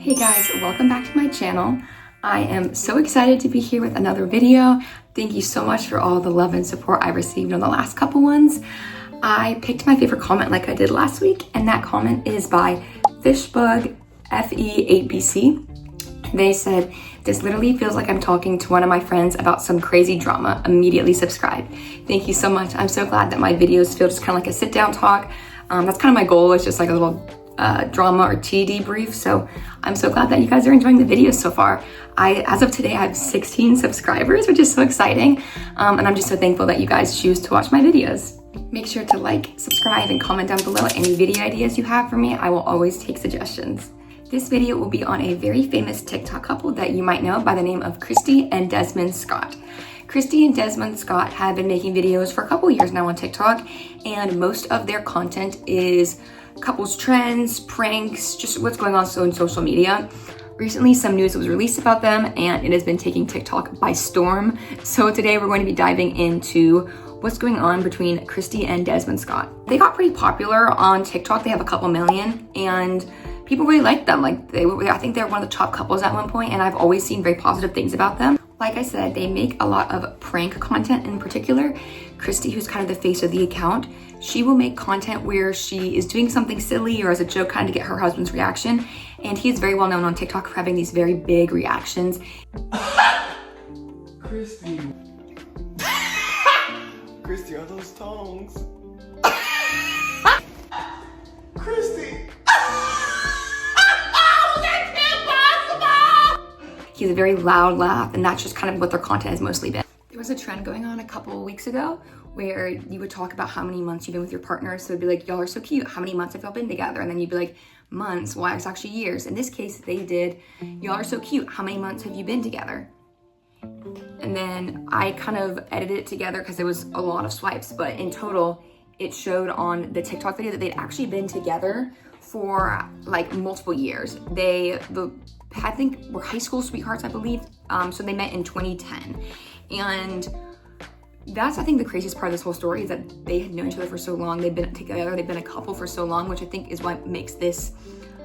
Hey guys, welcome back to my channel. I am so excited to be here with another video. Thank you so much for all the love and support I received on the last couple ones. I picked my favorite comment like I did last week, and that comment is by Fishbug FE8BC. They said, "This literally feels like I'm talking to one of my friends about some crazy drama. Immediately subscribe." Thank you so much. I'm so glad that my videos feel just kind of like a sit down talk. That's kind of my goal. It's just like a little drama or tea debrief. So I'm so glad that you guys are enjoying the videos so far. As of today, I have 16 subscribers, which is so exciting. And I'm just so thankful that you guys choose to watch my videos. Make sure to like, subscribe, and comment down below any video ideas you have for me. I will always take suggestions. This video will be on a very famous TikTok couple that you might know by the name of Kristy and Desmond Scott. Kristy and Desmond Scott have been making videos for a couple years now on TikTok, and most of their content is couples trends, pranks, just what's going on in social media. Recently, some news was released about them, and it has been taking TikTok by storm. So today we're going to be diving into what's going on between Kristy and Desmond Scott. They got pretty popular on TikTok. They have a couple million, and people really like them. I think they're one of the top couples at one point, and I've always seen very positive things about them. Like I said, they make a lot of prank content. In particular, Kristy, who's kind of the face of the account, she will make content where she is doing something silly or as a joke kind of to get her husband's reaction. And he is very well known on TikTok for having these very big reactions. Kristy. Kristy, are those tongues? Kristy. He has a very loud laugh, and that's just kind of what their content has mostly been. There was a trend going on a couple of weeks ago where you would talk about how many months you've been with your partner. So it'd be like, y'all are so cute. How many months have y'all been together? And then you'd be like, months? Why, it's actually years. In this case, they did, y'all are so cute. How many months have you been together? And then I kind of edited it together because there was a lot of swipes, but in total, it showed on the TikTok video that they'd actually been together for like multiple years. I think were high school sweethearts, I believe. So they met in 2010. And that's, I think, the craziest part of this whole story is that they had known each other for so long. They've been together, they've been a couple for so long, which I think is what makes this,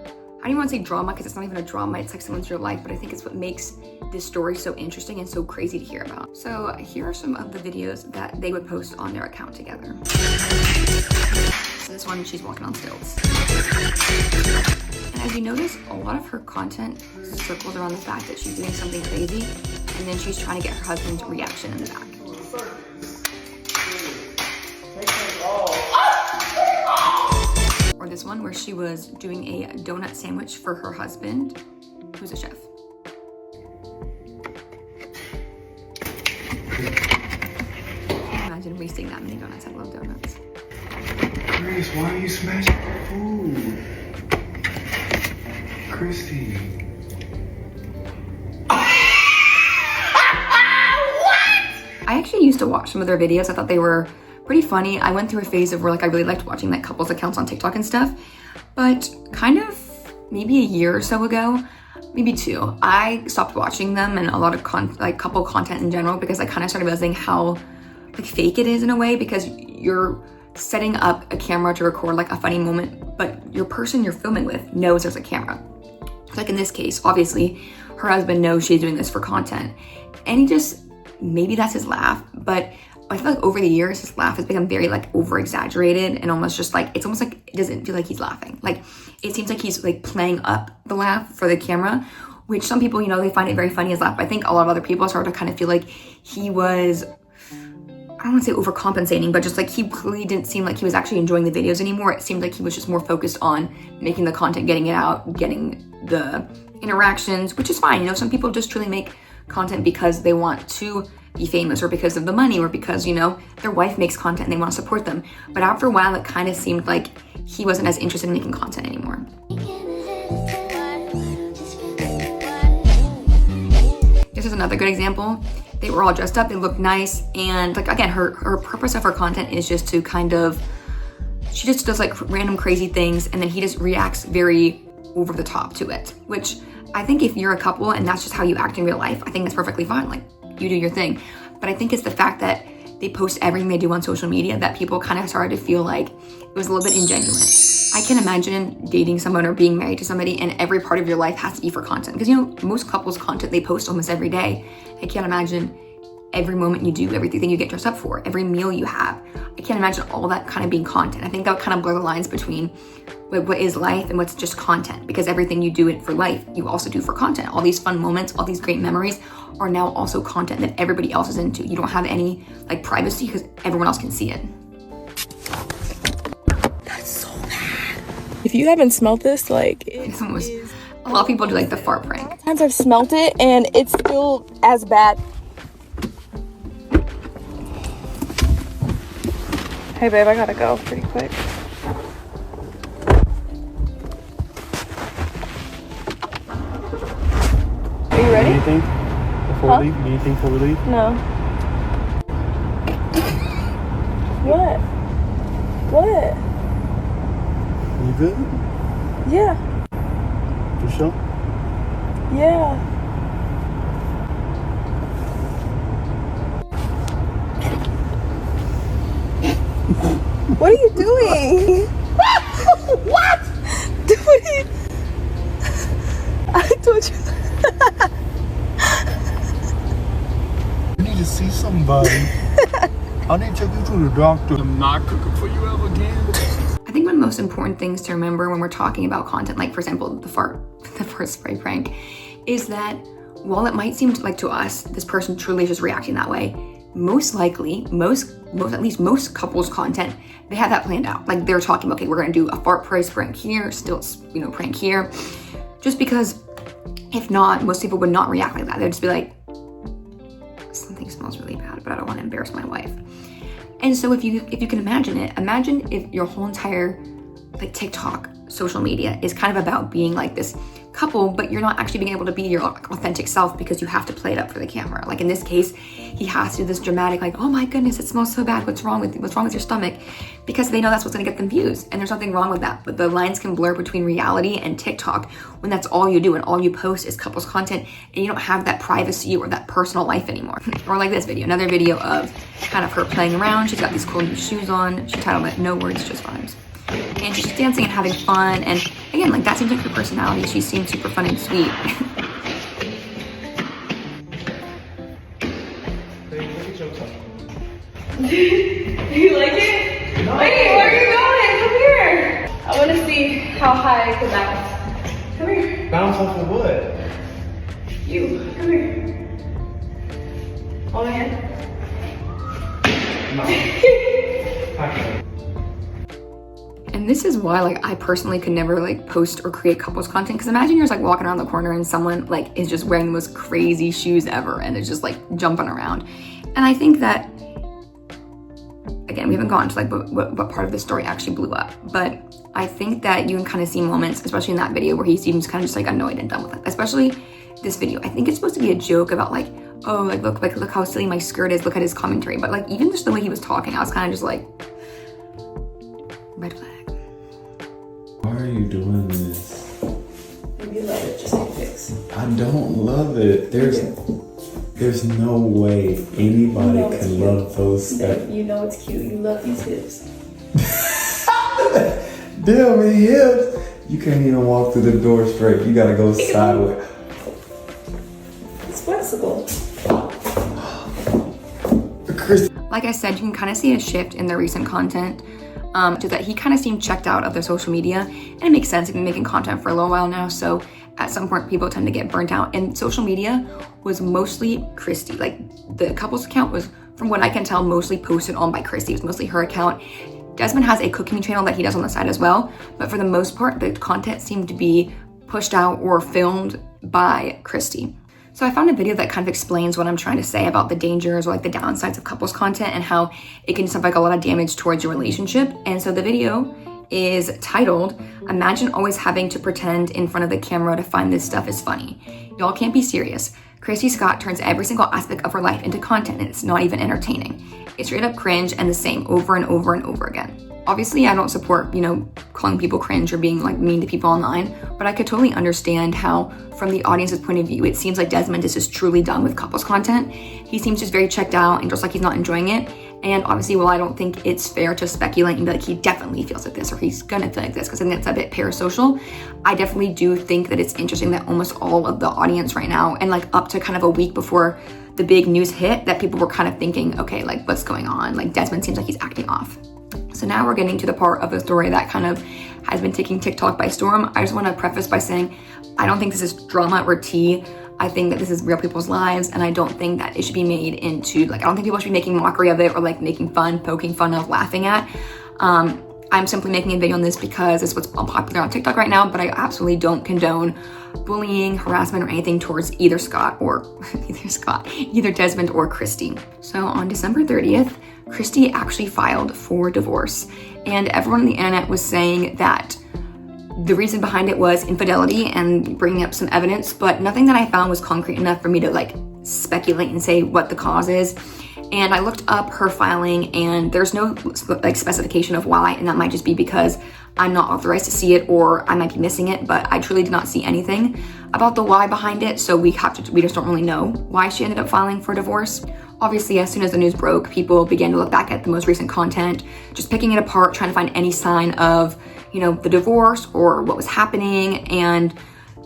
I don't even want to say drama because it's not even a drama, it's like someone's real life, but I think it's what makes this story so interesting and so crazy to hear about. So here are some of the videos that they would post on their account together. So this one, she's walking on stilts. And as you notice, a lot of her content circles around the fact that she's doing something crazy, and then she's trying to get her husband's reaction in the back. Or this one where she was doing a donut sandwich for her husband, who's a chef. Imagine wasting that many donuts. I love donuts. Chris, why are you smashing food? Kristy. I actually used to watch some of their videos. I thought they were pretty funny. I went through a phase of where I really liked watching like couples accounts on TikTok and stuff. But kind of maybe a year or so ago, maybe two, I stopped watching them and a lot of couple content in general because I kind of started realizing how fake it is in a way, because you're setting up a camera to record like a funny moment, but your person you're filming with knows there's a camera. Like in this case, obviously her husband knows she's doing this for content, and he just, maybe that's his laugh, but I feel like over the years his laugh has become very over exaggerated and almost just it's almost like it doesn't feel like he's laughing. It seems like he's playing up the laugh for the camera, which some people, they find it very funny, his laugh. But I think a lot of other people started to kind of feel like he was, I don't want to say overcompensating, but just he clearly didn't seem like he was actually enjoying the videos anymore. It seemed like he was just more focused on making the content, getting it out, getting the interactions, which is fine. Some people just truly make content because they want to be famous, or because of the money, or because, their wife makes content and they want to support them. But after a while, it kind of seemed like he wasn't as interested in making content anymore. This is another good example. They were all dressed up, they looked nice, and again, her purpose of her content is just to she just does random crazy things, and then he just reacts very over the top to it, which I think if you're a couple and that's just how you act in real life, I think that's perfectly fine. You do your thing. But I think it's the fact that they post everything they do on social media that people kind of started to feel like it was a little bit ingenuine. I can imagine dating someone or being married to somebody and every part of your life has to be for content. Because, you know, most couples' content they post almost every day. I can't imagine every moment you do, everything you get dressed up for, every meal you have. I can't imagine all that kind of being content. I think that would kind of blur the lines between what is life and what's just content, because everything you do it for life, you also do for content. All these fun moments, all these great memories are now also content that everybody else is into. You don't have any like privacy because everyone else can see it. That's so bad. If you haven't smelled this, like, a lot of people do like the fart prank. sometimes I've smelled it and it's still as bad. Hey babe, I gotta go pretty quick. Are you ready? Anything before we leave? Anything before we leave? No. What? What? You good? Yeah. For sure? Yeah. What are you doing? What? What are you... I told you. You need to see somebody. I need to take you to the doctor. I'm not cooking for you ever again. I think one of the most important things to remember when we're talking about content, like for example, the fart spray prank, is that while it might seem like to us, this person truly is just reacting that way, most likely, at least most couples' content, they have that planned out. Like they're talking, okay, we're gonna do a fart prank here, still, you know, prank here. Just because if not, most people would not react like that. They'd just be like, something smells really bad, but I don't want to embarrass my wife. And so if you can imagine it, imagine if your whole entire like TikTok, social media is kind of about being like this couple, but you're not actually being able to be your authentic self because you have to play it up for the camera. Like in this case, he has to do this dramatic, like, oh my goodness, it smells so bad. What's wrong with your stomach? Because they know that's what's gonna get them views. And there's nothing wrong with that. But the lines can blur between reality and TikTok when that's all you do and all you post is couples content and you don't have that privacy or that personal life anymore. Or like this video, another video of kind of her playing around. She's got these cool new shoes on. She titled it, No Words, Just Rhymes. And she's dancing and having fun. And again, like that seems like her personality. She seems super fun and sweet. Do you like it? No. Wait, where are you going? Come here. I want to see how high I can bounce. Come here. Bounce off of what? You. Come here. Hold my hand. No. Okay. And this is why like I personally could never like post or create couples content, because imagine you're just like walking around the corner and someone like is just wearing the most crazy shoes ever and is just like jumping around. And I think that, again, we haven't gone to like what part of the story actually blew up, but I think that you can kind of see moments, especially in that video, where he seems kind of just like annoyed and done with it. Especially this video. I think it's supposed to be a joke about like, oh, like look how silly my skirt is, look at his commentary. But like even just the way he was talking, I was kind of just like, red flag. Why are you doing this? You love it, just take pics. I don't love it. There's no way anybody can love those stuff. You know it's cute. You love these hips. Damn, man, hips. You can't even walk through the door straight. You gotta go sideways. It's flexible. Kristy. Like I said, you can kind of see a shift in the recent content. To that he kind of seemed checked out of their social media, and it makes sense. He's been making content for a little while now, so at some point people tend to get burnt out. And social media was mostly Kristy. Like the couple's account was, from what I can tell, mostly posted on by Kristy. It was mostly her account. Desmond has a cooking channel that he does on the side as well, but for the most part, the content seemed to be pushed out or filmed by Kristy. So I found a video that kind of explains what I'm trying to say about the dangers or like the downsides of couples content and how it can stuff like a lot of damage towards your relationship. And so the video is titled, Imagine Always Having to Pretend in Front of the Camera to Find This Stuff is Funny. Y'all can't be serious. Kristy Scott turns every single aspect of her life into content and it's not even entertaining. It's straight up cringe and the same over and over and over again. Obviously, I don't support, calling people cringe or being like mean to people online, but I could totally understand how, from the audience's point of view, it seems like Desmond is just truly done with couples content. He seems just very checked out and just like he's not enjoying it. And obviously, while I don't think it's fair to speculate and be like, he definitely feels like this or he's gonna feel like this, because I think it's a bit parasocial, I definitely do think that it's interesting that almost all of the audience right now, and like up to kind of a week before the big news hit, that people were kind of thinking, okay, like what's going on? Like Desmond seems like he's acting off. So now we're getting to the part of the story that kind of has been taking TikTok by storm. I just want to preface by saying, I don't think this is drama or tea. I think that this is real people's lives, and I don't think that it should be made into, like, I don't think people should be making mockery of it or like making fun, poking fun of, laughing at. I'm simply making a video on this because it's what's popular on TikTok right now, but I absolutely don't condone bullying, harassment, or anything towards either Desmond or Kristy. So on December 30th, Kristy actually filed for divorce, and everyone on the internet was saying that the reason behind it was infidelity and bringing up some evidence, but nothing that I found was concrete enough for me to like speculate and say what the cause is. And I looked up her filing, and there's no like specification of why, and that might just be because I'm not authorized to see it or I might be missing it, but I truly did not see anything about the why behind it, so we just don't really know why she ended up filing for divorce. Obviously, as soon as the news broke, people began to look back at the most recent content, just picking it apart, trying to find any sign of, you know, the divorce or what was happening. And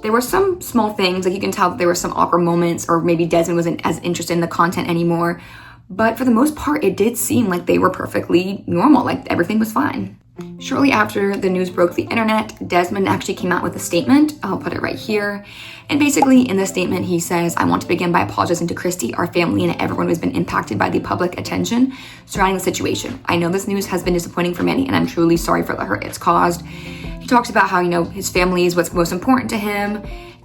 there were some small things, like you can tell that there were some awkward moments, or maybe Desmond wasn't as interested in the content anymore. But for the most part, it did seem like they were perfectly normal, like everything was fine. Shortly after the news broke the internet, Desmond actually came out with a statement. I'll put it right here. And basically in the statement, he says, "I want to begin by apologizing to Kristy, our family, and everyone who has been impacted by the public attention surrounding the situation. I know this news has been disappointing for many, and I'm truly sorry for the hurt it's caused." He talks about how, you know, his family is what's most important to him,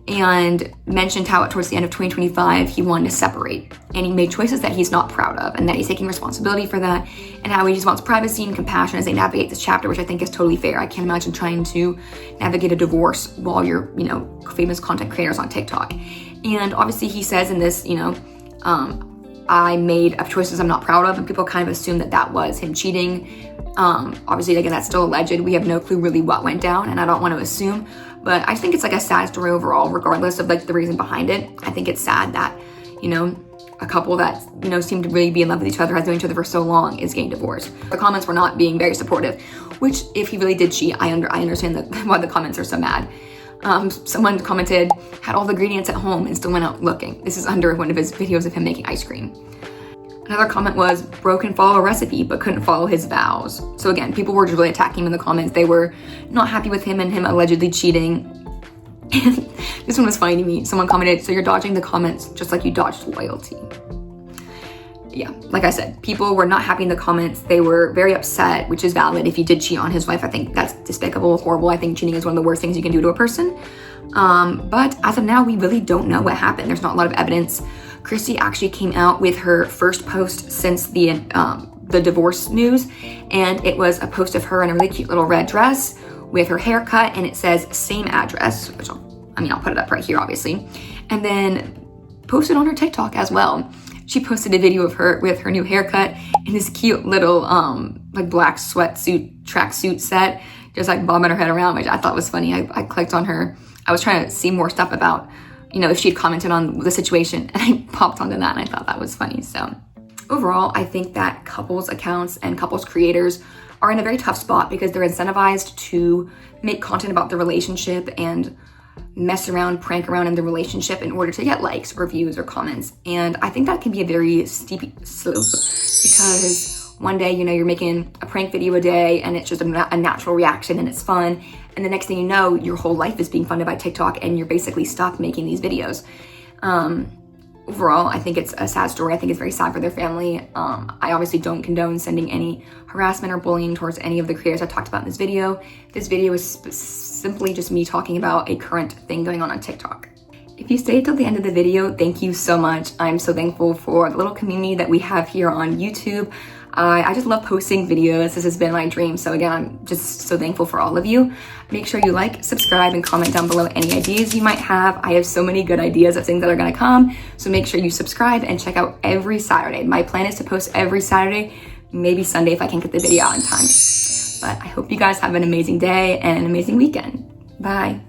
and mentioned how towards the end of 2025, he wanted to separate, and he made choices that he's not proud of, and that he's taking responsibility for that, and how he just wants privacy and compassion as they navigate this chapter, which I think is totally fair. I can't imagine trying to navigate a divorce while you're, you know, famous content creators on TikTok. And obviously he says in this, you know, I made choices I'm not proud of, and people kind of assume that that was him cheating. Obviously, again, that's still alleged. We have no clue really what went down, and I don't want to assume, but I think it's like a sad story overall, regardless of like the reason behind it. I think it's sad that, you know, a couple that, you know, seemed to really be in love with each other, has known each other for so long, is getting divorced. The comments were not being very supportive, which if he really did cheat, I understand why the comments are so mad. Someone commented, "Had all the ingredients at home and still went out looking." This is under one of his videos of him making ice cream. Another comment was, "Bro can follow a recipe, but couldn't follow his vows." So again, people were just really attacking him in the comments. They were not happy with him and him allegedly cheating. And this one was funny to me. Someone commented, "So you're dodging the comments just like you dodged loyalty." Yeah, like I said, people were not happy in the comments. They were very upset, which is valid. If you did cheat on his wife, I think that's despicable, horrible. I think cheating is one of the worst things you can do to a person. But as of now, we really don't know what happened. There's not a lot of evidence. Kristy actually came out with her first post since the divorce news, and it was a post of her in a really cute little red dress with her haircut, and it says "same address," which I'll put it up right here, obviously, and then posted on her TikTok as well. She posted a video of her with her new haircut in this cute little like black sweatsuit tracksuit set, just like bobbing her head around, which I thought was funny. I clicked on her. I was trying to see more stuff about, you know, if she had commented on the situation, and I popped onto that, and I thought that was funny. So overall, I think that couples accounts and couples creators are in a very tough spot because they're incentivized to make content about the relationship and mess around, prank around in the relationship in order to get likes or views or comments. And I think that can be a very steep slope, because one day, you know, you're making a prank video a day and it's just a natural reaction and it's fun. And the next thing you know, your whole life is being funded by TikTok and you're basically stuck making these videos. Overall, I think it's a sad story. I think it's very sad for their family. I obviously don't condone sending any harassment or bullying towards any of the creators I talked about in this video. This video is simply just me talking about a current thing going on TikTok. If you stayed till the end of the video, thank you so much. I'm so thankful for the little community that we have here on YouTube. I just love posting videos. This has been my dream. So again, I'm just so thankful for all of you. Make sure you like, subscribe, and comment down below any ideas you might have. I have so many good ideas of things that are gonna come. So make sure you subscribe and check out every Saturday. My plan is to post every Saturday, maybe Sunday if I can't get the video out in time. But I hope you guys have an amazing day and an amazing weekend. Bye.